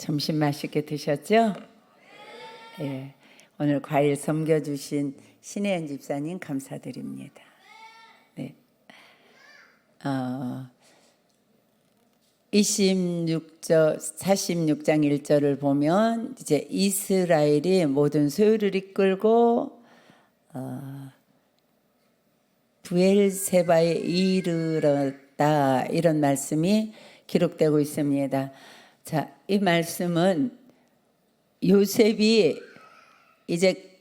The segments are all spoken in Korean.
점심 맛있게 드셨죠? 예. 오늘 과일 섬겨주신 신혜연 집사님 감사드립니다. 네. 46장 1절을 보면 이제 이스라엘이 모든 소유를 이끌고 브엘세바에 이르렀다, 이런 말씀이 기록되고 있습니다. 자, 이 말씀은 요셉이 이제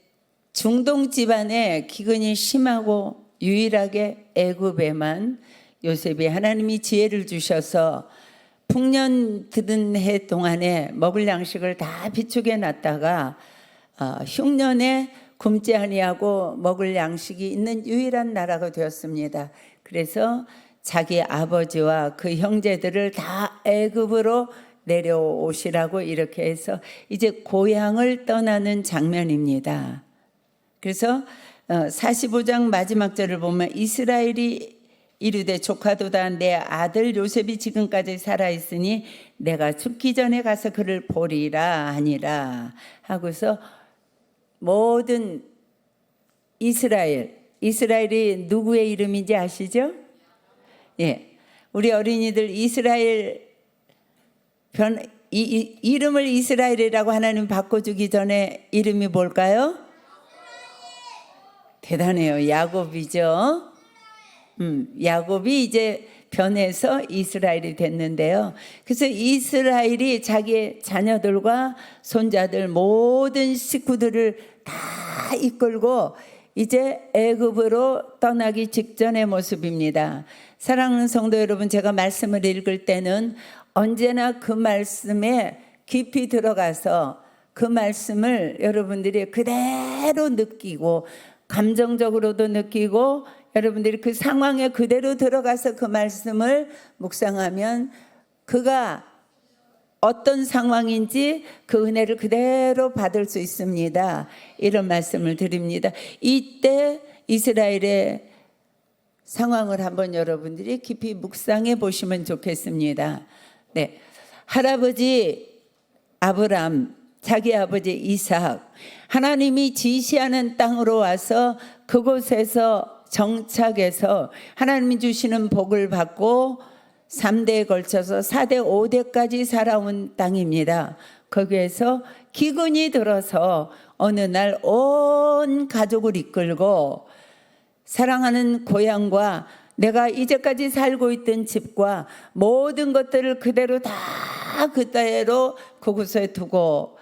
중동 집안에 기근이 심하고 유일하게 애굽에만 요셉이 하나님이 지혜를 주셔서 풍년 드는 해 동안에 먹을 양식을 다 비축해 놨다가 흉년에 굶지 아니하고 먹을 양식이 있는 유일한 나라가 되었습니다. 그래서 자기 아버지와 그 형제들을 다 애굽으로 내려오시라고 이렇게 해서 이제 고향을 떠나는 장면입니다. 그래서 45장 마지막 절을 보면 이스라엘이 이르되 조카도다 내 아들 요셉이 지금까지 살아있으니 내가 죽기 전에 가서 그를 보리라 하니라 하고서 모든 이스라엘이 누구의 이름인지 아시죠? 예, 우리 어린이들 이스라엘 이름을 이스라엘이라고 하나님 바꿔주기 전에 이름이 뭘까요? 대단해요. 야곱이죠. 야곱이 이제 변해서 이스라엘이 됐는데요. 그래서 이스라엘이 자기의 자녀들과 손자들 모든 식구들을 다 이끌고 이제 애굽으로 떠나기 직전의 모습입니다. 사랑하는 성도 여러분, 제가 말씀을 읽을 때는 언제나 그 말씀에 깊이 들어가서 그 말씀을 여러분들이 그대로 느끼고 감정적으로도 느끼고 여러분들이 그 상황에 그대로 들어가서 그 말씀을 묵상하면 그가 어떤 상황인지 그 은혜를 그대로 받을 수 있습니다. 이런 말씀을 드립니다. 이때 이스라엘의 상황을 한번 여러분들이 깊이 묵상해 보시면 좋겠습니다. 네, 할아버지 아브람, 자기 아버지 이삭, 하나님이 지시하는 땅으로 와서 그곳에서 정착해서 하나님이 주시는 복을 받고 3대에 걸쳐서 4대 5대까지 살아온 땅입니다. 거기에서 기근이 들어서 어느 날 온 가족을 이끌고 사랑하는 고향과 내가 이제까지 살고 있던 집과 모든 것들을 그대로 다 그대로 그곳에 두고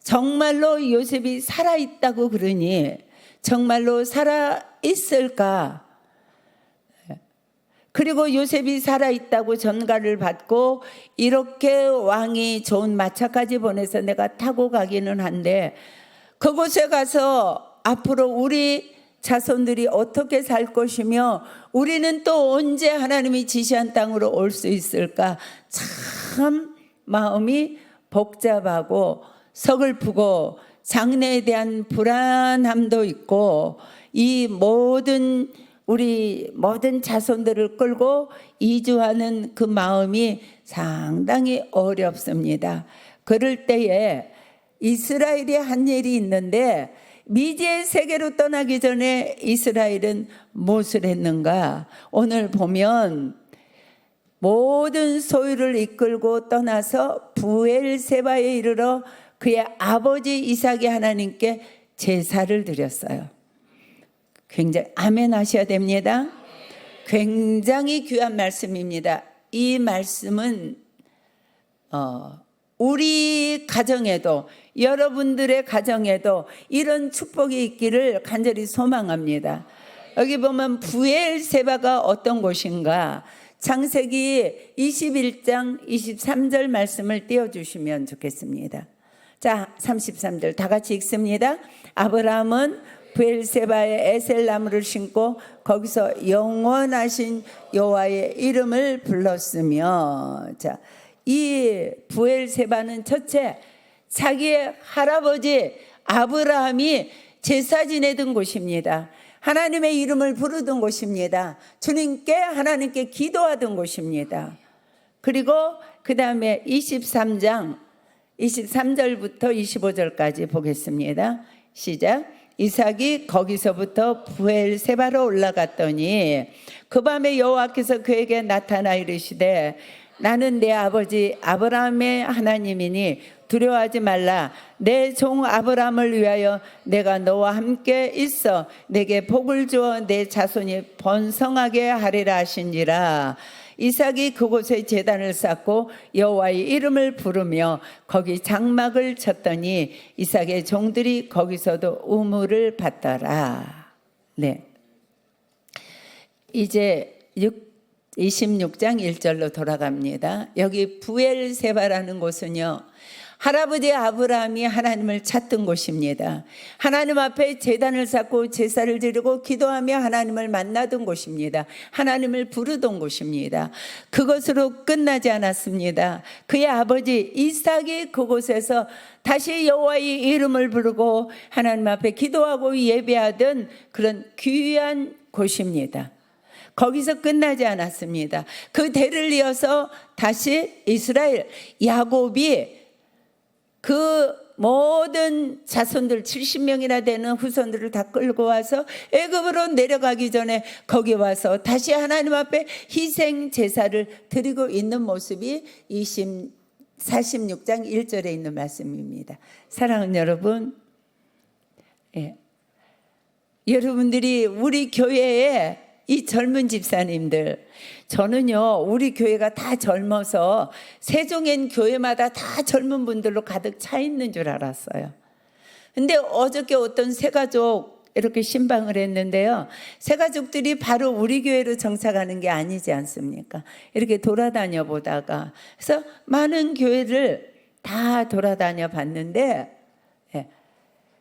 정말로 요셉이 살아있다고 그러니 정말로 살아있을까? 그리고 요셉이 살아있다고 전가를 받고 이렇게 왕이 좋은 마차까지 보내서 내가 타고 가기는 한데 그곳에 가서 앞으로 우리 자손들이 어떻게 살 것이며 우리는 또 언제 하나님이 지시한 땅으로 올 수 있을까? 참 마음이 복잡하고 서글프고 장래에 대한 불안함도 있고 이 우리 모든 자손들을 끌고 이주하는 그 마음이 상당히 어렵습니다. 그럴 때에 이스라엘이 한 일이 있는데 미지의 세계로 떠나기 전에 이스라엘은 무엇을 했는가? 오늘 보면 모든 소유를 이끌고 떠나서 브엘세바에 이르러 그의 아버지 이삭이 하나님께 제사를 드렸어요. 굉장히 아멘 하셔야 됩니다. 굉장히 귀한 말씀입니다. 이 말씀은 우리 가정에도 여러분들의 가정에도 이런 축복이 있기를 간절히 소망합니다. 여기 보면 브엘세바가 어떤 곳인가? 창세기 21장 23절 말씀을 띄워주시면 좋겠습니다. 자, 33절 다 같이 읽습니다. 아브라함은 브엘세바에 에셀나무를 심고 거기서 영원하신 여호와의 이름을 불렀으며, 자, 이 브엘세바는 첫째 자기의 할아버지 아브라함이 제사 지내던 곳입니다. 하나님의 이름을 부르던 곳입니다. 주님께 하나님께 기도하던 곳입니다. 그리고 그 다음에 23장 23절부터 25절까지 보겠습니다. 시작. 이삭이 거기서부터 부엘세바로 올라갔더니 그 밤에 여호와께서 그에게 나타나 이르시되 나는 내 아버지 아브라함의 하나님이니 두려워하지 말라. 내 종 아브라함을 위하여 내가 너와 함께 있어 내게 복을 주어 내 자손이 번성하게 하리라 하신지라. 이삭이 그곳에 제단을 쌓고 여호와의 이름을 부르며 거기 장막을 쳤더니 이삭의 종들이 거기서도 우물을 받더라. 네. 이제 26장 1절로 돌아갑니다. 여기 부엘세바라는 곳은요, 할아버지 아브라함이 하나님을 찾던 곳입니다. 하나님 앞에 제단을 쌓고 제사를 드리고 기도하며 하나님을 만나던 곳입니다. 하나님을 부르던 곳입니다. 그것으로 끝나지 않았습니다. 그의 아버지 이삭이 그곳에서 다시 여호와의 이름을 부르고 하나님 앞에 기도하고 예배하던 그런 귀한 곳입니다. 거기서 끝나지 않았습니다. 그 대를 이어서 다시 이스라엘 야곱이 그 모든 자손들 70명이나 되는 후손들을 다 끌고 와서 애굽으로 내려가기 전에 거기 와서 다시 하나님 앞에 희생 제사를 드리고 있는 모습이 46장 1절에 있는 말씀입니다. 사랑하는 여러분, 여러분들이 우리 교회에 이 젊은 집사님들, 저는요 우리 교회가 다 젊어서 세종엔 교회마다 다 젊은 분들로 가득 차 있는 줄 알았어요. 근데 어저께 어떤 새가족 이렇게 신방을 했는데요, 새가족들이 바로 우리 교회로 정착하는 게 아니지 않습니까? 이렇게 돌아다녀 보다가, 그래서 많은 교회를 다 돌아다녀 봤는데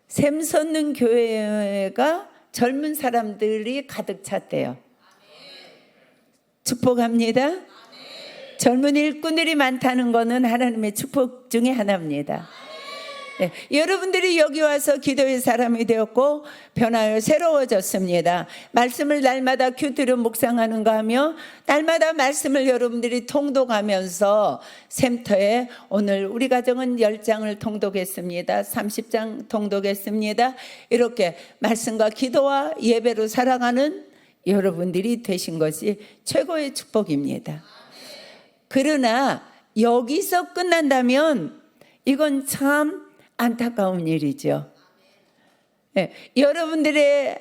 샘 솟는 교회가 젊은 사람들이 가득 찼대요. 축복합니다. 젊은 일꾼들이 많다는 것은 하나님의 축복 중에 하나입니다. 네, 여러분들이 여기 와서 기도의 사람이 되었고 변하여 새로워졌습니다. 말씀을 날마다 큐티로 묵상하는가 하며 날마다 말씀을 여러분들이 통독하면서 샘터에 오늘 우리 가정은 10장을 통독했습니다. 30장 통독했습니다. 이렇게 말씀과 기도와 예배로 살아가는 여러분들이 되신 것이 최고의 축복입니다. 그러나 여기서 끝난다면 이건 참 안타까운 일이죠. 네, 여러분들의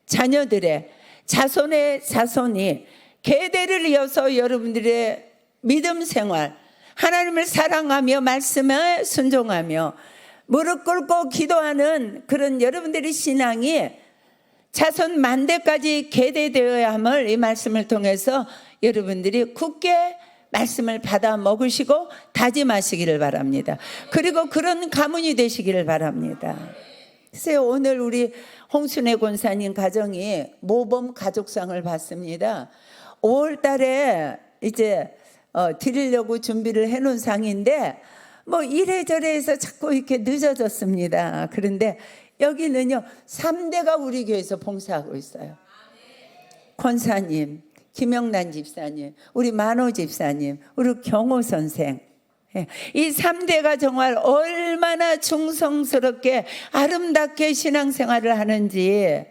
자녀들의 자손의 자손이 계대를 이어서 여러분들의 믿음 생활, 하나님을 사랑하며 말씀에 순종하며 무릎 꿇고 기도하는 그런 여러분들의 신앙이 자손 만대까지 계대되어야 함을 이 말씀을 통해서 여러분들이 굳게 말씀을 받아 먹으시고 다짐하시기를 바랍니다. 그리고 그런 가문이 되시기를 바랍니다. 글쎄요, 오늘 우리 홍순애 권사님 가정이 모범 가족상을 받습니다. 5월 달에 이제 드리려고 준비를 해놓은 상인데 뭐 이래저래 해서 자꾸 이렇게 늦어졌습니다. 그런데 여기는요 3대가 우리 교회에서 봉사하고 있어요. 권사님, 김영란 집사님, 우리 만호 집사님, 우리 경호 선생, 이 3대가 정말 얼마나 충성스럽게 아름답게 신앙생활을 하는지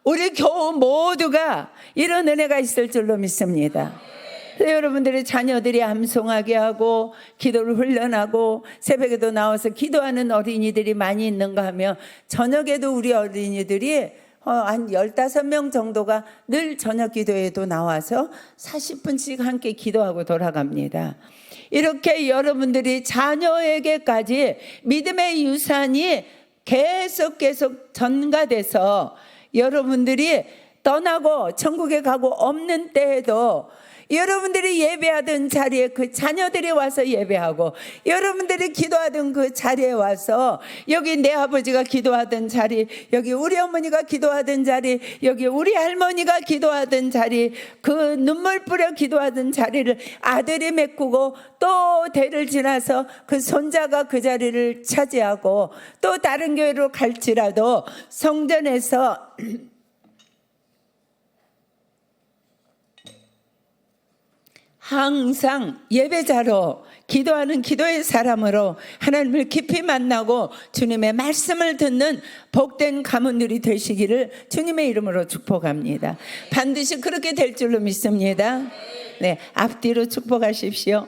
우리 교우 모두가 이런 은혜가 있을 줄로 믿습니다. 여러분들의 자녀들이 암송하게 하고 기도를 훈련하고 새벽에도 나와서 기도하는 어린이들이 많이 있는가 하면 저녁에도 우리 어린이들이 한 15명 정도가 늘 저녁 기도에도 나와서 40분씩 함께 기도하고 돌아갑니다. 이렇게 여러분들이 자녀에게까지 믿음의 유산이 계속 전가돼서 여러분들이 떠나고 천국에 가고 없는 때에도 여러분들이 예배하던 자리에 그 자녀들이 와서 예배하고 여러분들이 기도하던 그 자리에 와서 여기 내 아버지가 기도하던 자리, 여기 우리 어머니가 기도하던 자리, 여기 우리 할머니가 기도하던 자리, 그 눈물 뿌려 기도하던 자리를 아들이 메꾸고 또 대를 지나서 그 손자가 그 자리를 차지하고 또 다른 교회로 갈지라도 성전에서 항상 예배자로 기도하는 기도의 사람으로 하나님을 깊이 만나고 주님의 말씀을 듣는 복된 가문들이 되시기를 주님의 이름으로 축복합니다. 반드시 그렇게 될 줄로 믿습니다. 네, 앞뒤로 축복하십시오.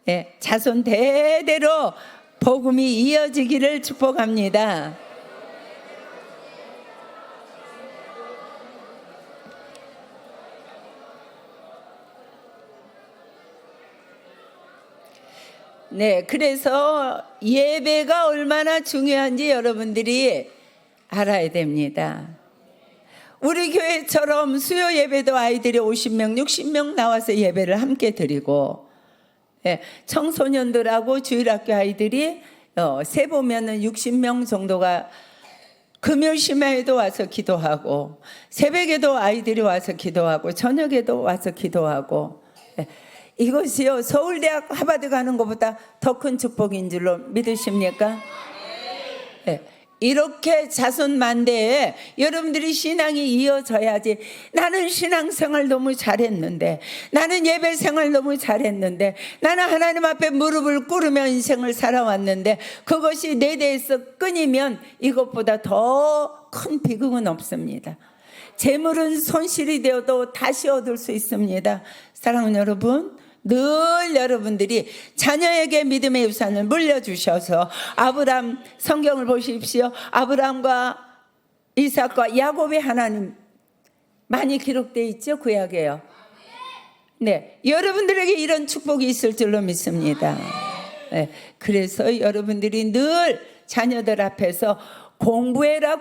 네, 자손 대대로 복음이 이어지기를 축복합니다. 네, 그래서 예배가 얼마나 중요한지 여러분들이 알아야 됩니다. 우리 교회처럼 수요 예배도 아이들이 50명, 60명 나와서 예배를 함께 드리고, 청소년들하고 주일학교 아이들이 세 보면은 60명 정도가 금요 심야에도 와서 기도하고, 새벽에도 아이들이 와서 기도하고, 저녁에도 와서 기도하고, 이것이요 서울대학 하버드 가는 것보다 더 큰 축복인 줄로 믿으십니까? 네. 이렇게 자손만대에 여러분들이 신앙이 이어져야지. 나는 신앙생활 너무 잘했는데, 나는 예배생활 너무 잘했는데, 나는 하나님 앞에 무릎을 꿇으며 인생을 살아왔는데 그것이 내 대해서 끊이면 이것보다 더 큰 비극은 없습니다. 재물은 손실이 되어도 다시 얻을 수 있습니다. 사랑하는 여러분, 늘 여러분들이 자녀에게 믿음의 유산을 물려주셔서 아브람 성경을 보십시오. 아브람과 이삭과 야곱의 하나님 많이 기록되어 있죠. 구약에요. 네, 여러분들에게 이런 축복이 있을 줄로 믿습니다. 네, 그래서 여러분들이 늘 자녀들 앞에서 공부해라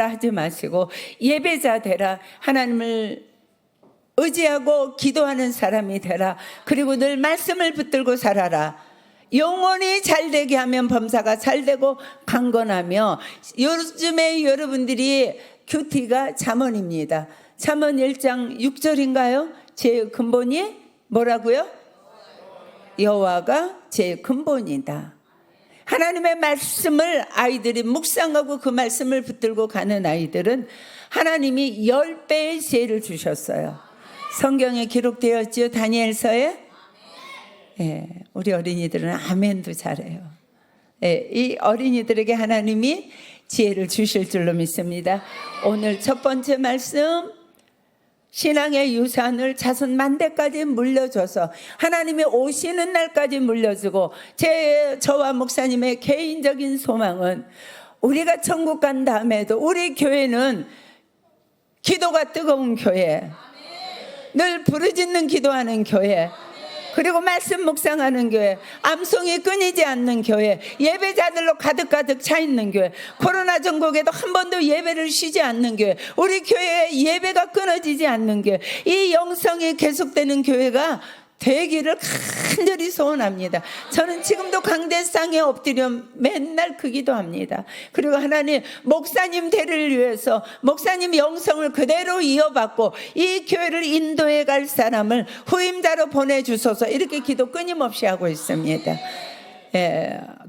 하지 마시고 예배자 되라, 하나님을 의지하고 기도하는 사람이 되라, 그리고 늘 말씀을 붙들고 살아라. 영혼이 잘되게 하면 범사가 잘되고 강건하며, 요즘에 여러분들이 큐티가 잠언입니다. 잠언 1장 6절인가요? 제 근본이 뭐라고요? 여호와가 제 근본이다. 하나님의 말씀을 아이들이 묵상하고 그 말씀을 붙들고 가는 아이들은 하나님이 10배의 지혜를 주셨어요. 성경에 기록되었지요. 다니엘서에. 우리 어린이들은 아멘도 잘해요. 이 어린이들에게 하나님이 지혜를 주실 줄로 믿습니다. 오늘 첫 번째 말씀, 신앙의 유산을 자손 만대까지 물려줘서 하나님이 오시는 날까지 물려주고, 저와 목사님의 개인적인 소망은 우리가 천국 간 다음에도 우리 교회는 기도가 뜨거운 교회, 늘 부르짖는 기도하는 교회, 그리고 말씀 묵상하는 교회, 암송이 끊이지 않는 교회, 예배자들로 가득 차 있는 교회, 코로나 전국에도 한 번도 예배를 쉬지 않는 교회, 우리 교회에 예배가 끊어지지 않는 교회, 이 영성이 계속되는 교회가 되기를 간절히 소원합니다. 저는 지금도 강대상에 엎드려 맨날 그 기도합니다. 그리고 하나님, 목사님 대를 위해서 목사님 영성을 그대로 이어받고 이 교회를 인도해 갈 사람을 후임자로 보내주소서, 이렇게 기도 끊임없이 하고 있습니다.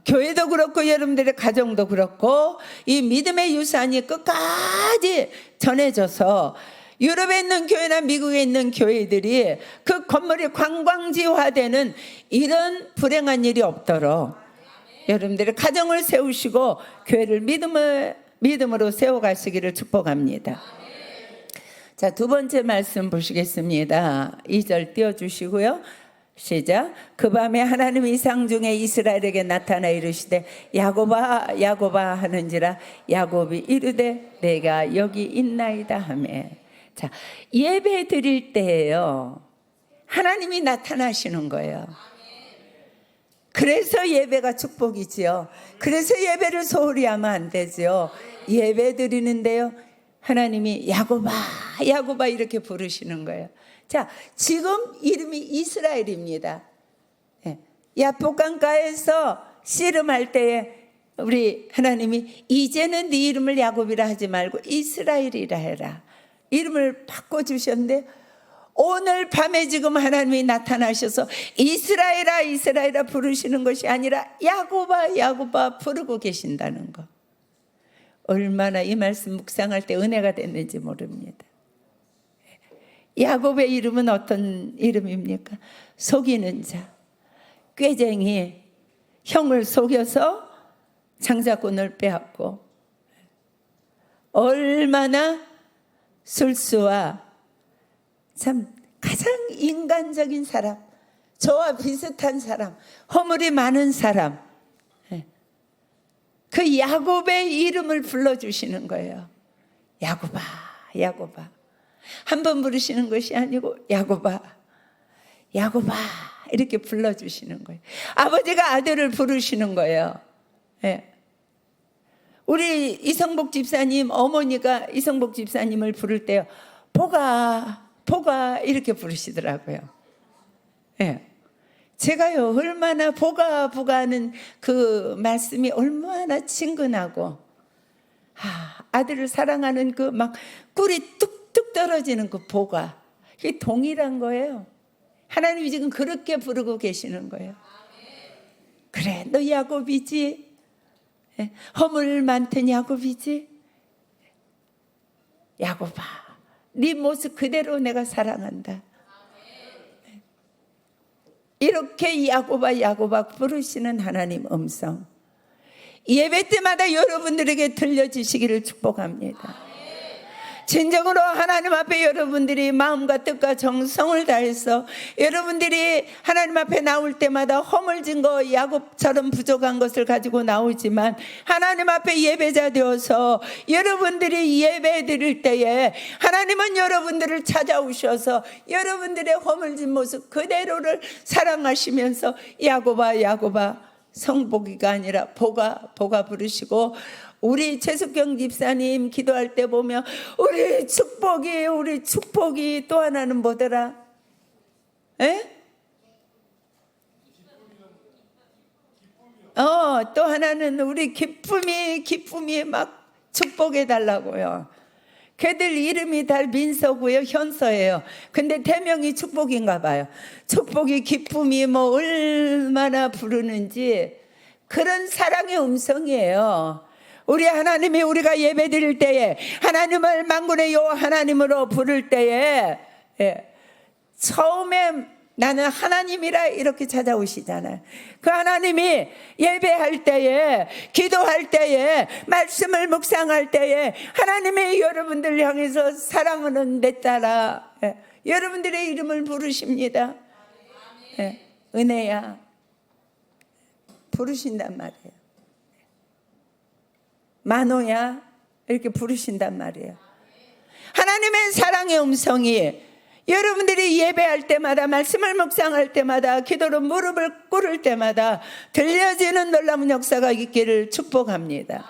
교회도 그렇고 여러분들의 가정도 그렇고 이 믿음의 유산이 끝까지 전해져서 유럽에 있는 교회나 미국에 있는 교회들이 그 건물이 관광지화되는 이런 불행한 일이 없도록 여러분들의 가정을 세우시고 교회를 믿음으로 세워가시기를 축복합니다. 자, 두 번째 말씀 보시겠습니다. 2절 띄워주시고요. 시작. 그 밤에 하나님이 이상 중에 이스라엘에게 나타나 이르시되 야곱아 야곱아 하는지라 야곱이 이르되 내가 여기 있나이다 하매. 자, 예배 드릴 때예요, 하나님이 나타나시는 거예요. 그래서 예배가 축복이지요. 그래서 예배를 소홀히 하면 안 되죠. 예배 드리는데요, 하나님이 야곱아 야곱아 이렇게 부르시는 거예요. 자, 지금 이름이 이스라엘입니다. 야복강가에서 씨름할 때에 우리 하나님이 이제는 네 이름을 야곱이라 하지 말고 이스라엘이라 해라, 이름을 바꿔주셨는데, 오늘 밤에 지금 하나님이 나타나셔서 이스라엘아 이스라엘아 부르시는 것이 아니라 야곱아 야곱아 부르고 계신다는 거, 얼마나 이 말씀 묵상할 때 은혜가 됐는지 모릅니다. 야곱의 이름은 어떤 이름입니까? 속이는 자, 꾀쟁이, 형을 속여서 장자권을 빼앗고, 얼마나 술수와 참 가장 인간적인 사람, 저와 비슷한 사람, 허물이 많은 사람, 그 야곱의 이름을 불러주시는 거예요. 야곱아, 야곱아. 한 번 부르시는 것이 아니고 야곱아, 야곱아 이렇게 불러주시는 거예요. 아버지가 아들을 부르시는 거예요. 예. 우리 이성복 집사님 어머니가 이성복 집사님을 부를 때요, 보가, 보가 이렇게 부르시더라고요. 예. 제가요 얼마나 보가 보가 하는 그 말씀이 얼마나 친근하고, 아들을 사랑하는 그 막 꿀이 뚝뚝 떨어지는 그 보가, 이게 동일한 거예요. 하나님이 지금 그렇게 부르고 계시는 거예요. 그래, 너 야곱이지? 허물 많던 야곱이지? 야곱아, 네 모습 그대로 내가 사랑한다. 이렇게 야곱아 야곱아 부르시는 하나님 음성, 예배 때마다 여러분들에게 들려주시기를 축복합니다. 진정으로 하나님 앞에 여러분들이 마음과 뜻과 정성을 다해서 여러분들이 하나님 앞에 나올 때마다 허물진 거, 야곱처럼 부족한 것을 가지고 나오지만 하나님 앞에 예배자 되어서 여러분들이 예배 드릴 때에 하나님은 여러분들을 찾아오셔서 여러분들의 허물진 모습 그대로를 사랑하시면서 야곱아 야곱아, 성복이가 아니라 보가 보가 부르시고, 우리 최숙경 집사님 기도할 때 보면 우리 축복이 또 하나는 뭐더라? 에? 또 하나는 우리 기쁨이 막 축복해 달라고요. 걔들 이름이 다 민서고요, 현서예요. 근데 대명이 축복인가 봐요. 축복이 기쁨이 뭐 얼마나 부르는지 그런 사랑의 음성이에요. 우리 하나님이 우리가 예배 드릴 때에 하나님을 만군의 여호와 하나님으로 부를 때에, 처음에 나는 하나님이라 이렇게 찾아오시잖아요. 그 하나님이 예배할 때에, 기도할 때에, 말씀을 묵상할 때에 하나님의 여러분들 향해서 사랑하는 내 딸아, 여러분들의 이름을 부르십니다. 은혜야 부르신단 말이에요. 만호야 이렇게 부르신단 말이에요. 하나님의 사랑의 음성이 여러분들이 예배할 때마다, 말씀을 묵상할 때마다, 기도로 무릎을 꿇을 때마다 들려지는 놀라운 역사가 있기를 축복합니다.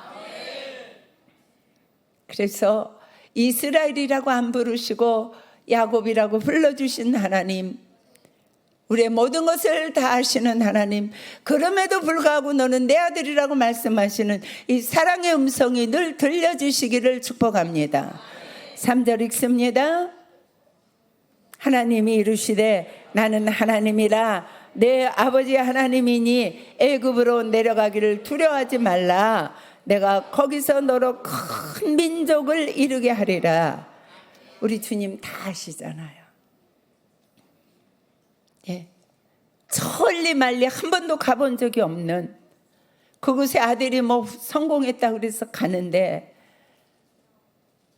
그래서 이스라엘이라고 안 부르시고 야곱이라고 불러주신 하나님, 우리의 모든 것을 다 아시는 하나님, 그럼에도 불구하고 너는 내 아들이라고 말씀하시는 이 사랑의 음성이 늘 들려주시기를 축복합니다. 3절 읽습니다. 하나님이 이르시되 나는 하나님이라 내 아버지 하나님이니 애굽으로 내려가기를 두려워하지 말라. 내가 거기서 너로 큰 민족을 이루게 하리라. 우리 주님 다 아시잖아요. 천리 만리 한 번도 가본 적이 없는 그곳에 아들이 뭐 성공했다고 그래서 가는데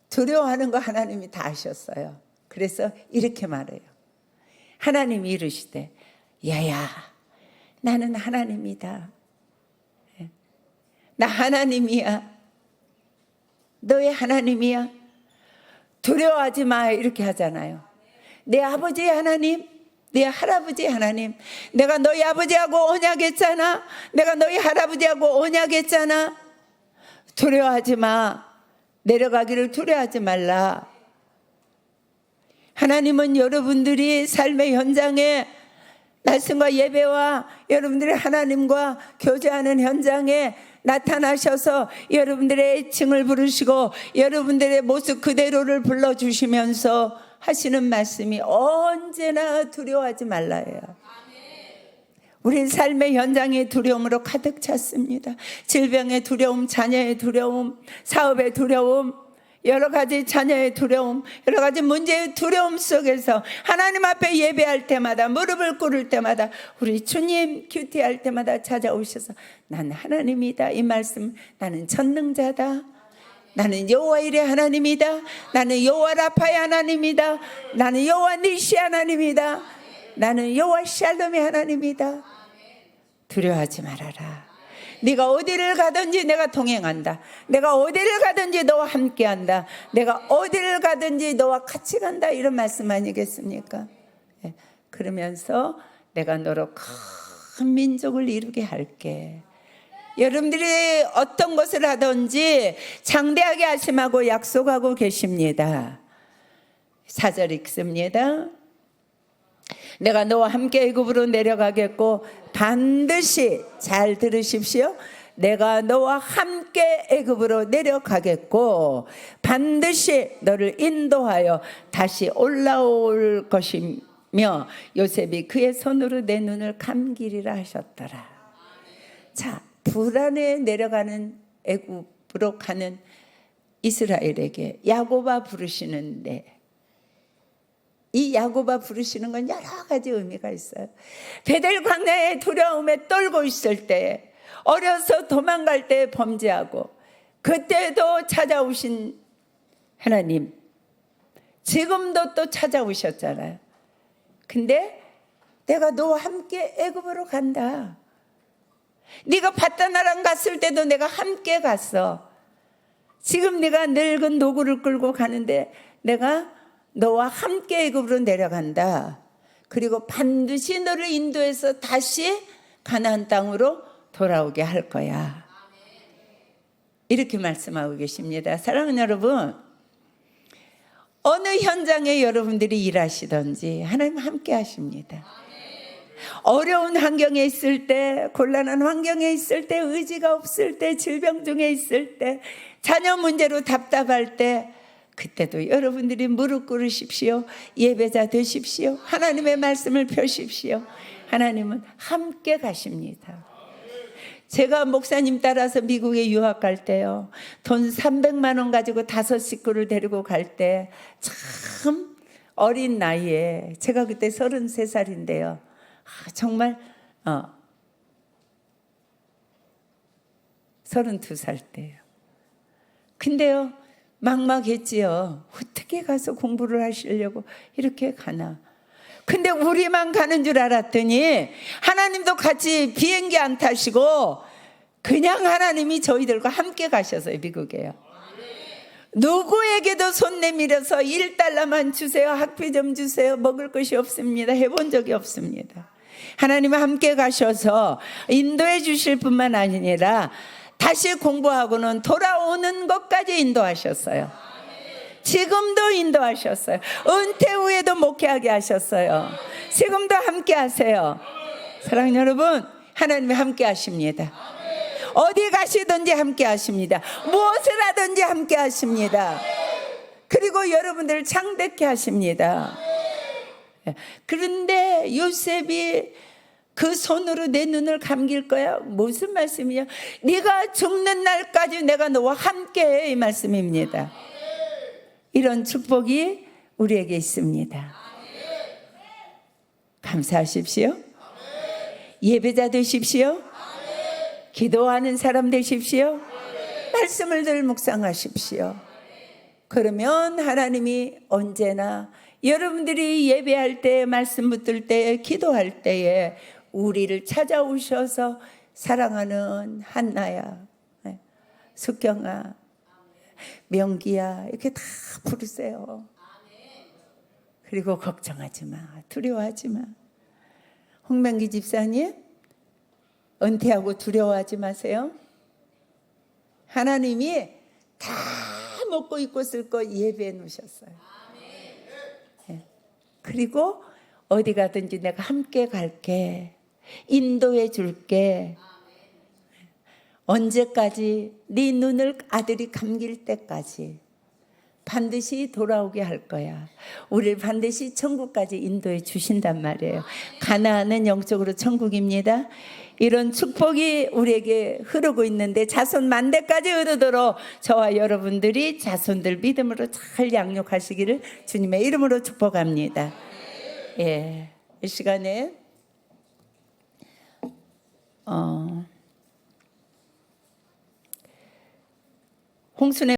두려워하는 거 하나님이 다 아셨어요. 그래서 이렇게 말해요. 하나님이 이르시되 야야 나는 하나님이다. 나 하나님이야. 너의 하나님이야. 두려워하지 마 이렇게 하잖아요. 내 아버지 하나님, 내 할아버지 하나님, 내가 너희 아버지하고 언약했잖아. 내가 너희 할아버지하고 언약했잖아. 두려워하지 마. 내려가기를 두려워하지 말라. 하나님은 여러분들이 삶의 현장에 말씀과 예배와 여러분들이 하나님과 교제하는 현장에 나타나셔서 여러분들의 애칭을 부르시고 여러분들의 모습 그대로를 불러주시면서 하시는 말씀이 언제나 두려워하지 말라예요. 우리 삶의 현장의 두려움으로 가득 찼습니다. 질병의 두려움, 자녀의 두려움, 사업의 두려움, 여러 가지 자녀의 두려움, 여러 가지 문제의 두려움 속에서 하나님 앞에 예배할 때마다, 무릎을 꿇을 때마다, 우리 주님 큐티할 때마다 찾아오셔서 난 하나님이다, 이 말씀, 나는 전능자다, 나는 여호와 일의 하나님이다, 나는 여호와 라파의 하나님이다, 나는 여호와 니시 하나님이다, 나는 여호와 샬롬의 하나님이다. 두려워하지 말아라. 네가 어디를 가든지 내가 동행한다. 내가 어디를 가든지 너와 함께한다. 내가 어디를 가든지 너와 같이 간다. 이런 말씀 아니겠습니까? 예, 그러면서 내가 너로 큰 민족을 이루게 할게. 여러분들이 어떤 것을 하든지 장대하게 하심하고 약속하고 계십니다. 4절 읽습니다. 내가 너와 함께 애굽으로 내려가겠고 반드시, 잘 들으십시오, 내가 너와 함께 애굽으로 내려가겠고 반드시 너를 인도하여 다시 올라올 것이며 요셉이 그의 손으로 내 눈을 감기리라 하셨더라. 자, 불안에 내려가는, 애굽으로 가는 이스라엘에게 야곱아 부르시는데, 이 야곱아 부르시는 건 여러 가지 의미가 있어요. 베델 광야의 두려움에 떨고 있을 때, 어려서 도망갈 때 범죄하고, 그때도 찾아오신 하나님, 지금도 또 찾아오셨잖아요. 근데 내가 너와 함께 애굽으로 간다. 네가 바다나랑 갔을 때도 내가 함께 갔어. 지금 네가 늙은 노구를 끌고 가는데 내가 너와 함께 애굽으로 내려간다. 그리고 반드시 너를 인도해서 다시 가나안 땅으로 돌아오게 할 거야. 이렇게 말씀하고 계십니다. 사랑하는 여러분, 어느 현장에 여러분들이 일하시든지 하나님 함께 하십니다. 어려운 환경에 있을 때, 곤란한 환경에 있을 때, 의지가 없을 때, 질병 중에 있을 때, 자녀 문제로 답답할 때, 그때도 여러분들이 무릎 꿇으십시오. 예배자 되십시오. 하나님의 말씀을 펴십시오. 하나님은 함께 가십니다. 제가 목사님 따라서 미국에 유학 갈 때요, 돈 300만 원 가지고 5 식구를 데리고 갈 때 참 어린 나이에, 제가 그때 33살인데요 정말 32살 때요. 근데요 막막했지요. 어떻게 가서 공부를 하시려고 이렇게 가나. 근데 우리만 가는 줄 알았더니 하나님도 같이 비행기 안 타시고 그냥 하나님이 저희들과 함께 가셔서요, 미국에요. 누구에게도 손 내밀어서 1달러만 주세요, 학비 좀 주세요, 먹을 것이 없습니다 해본 적이 없습니다. 하나님은 함께 가셔서 인도해 주실 뿐만 아니라 다시 공부하고는 돌아오는 것까지 인도하셨어요. 지금도 인도하셨어요. 은퇴 후에도 목회하게 하셨어요. 지금도 함께 하세요. 사랑하는 여러분, 하나님이 함께 하십니다. 어디 가시든지 함께 하십니다. 무엇을 하든지 함께 하십니다. 그리고 여러분들을 창대케 하십니다. 그런데 요셉이 그 손으로 내 눈을 감길 거야. 무슨 말씀이냐? 네가 죽는 날까지 내가 너와 함께해, 이 말씀입니다. 이런 축복이 우리에게 있습니다. 감사하십시오. 예배자 되십시오. 기도하는 사람 되십시오. 말씀을 늘 묵상하십시오. 그러면 하나님이 언제나 여러분들이 예배할 때, 말씀 붙들 때, 기도할 때에 우리를 찾아오셔서 사랑하는 한나야, 숙경아, 명기야 이렇게 다 부르세요. 그리고 걱정하지 마, 두려워하지 마. 홍명기 집사님, 은퇴하고 두려워하지 마세요. 하나님이 다 먹고 입고 쓸 거 예배해 놓으셨어요. 그리고 어디 가든지 내가 함께 갈게, 인도해 줄게. 언제까지? 네 눈을 아들이 감길 때까지 반드시 돌아오게 할 거야. 우리를 반드시 천국까지 인도해 주신단 말이에요. 가나안은 영적으로 천국입니다. 이런 축복이 우리에게 흐르고 있는데 자손 만대까지 이르도록 저와 여러분들이 자손들 믿음으로 잘 양육하시기를 주님의 이름으로 축복합니다. 예, 이 시간에 홍순애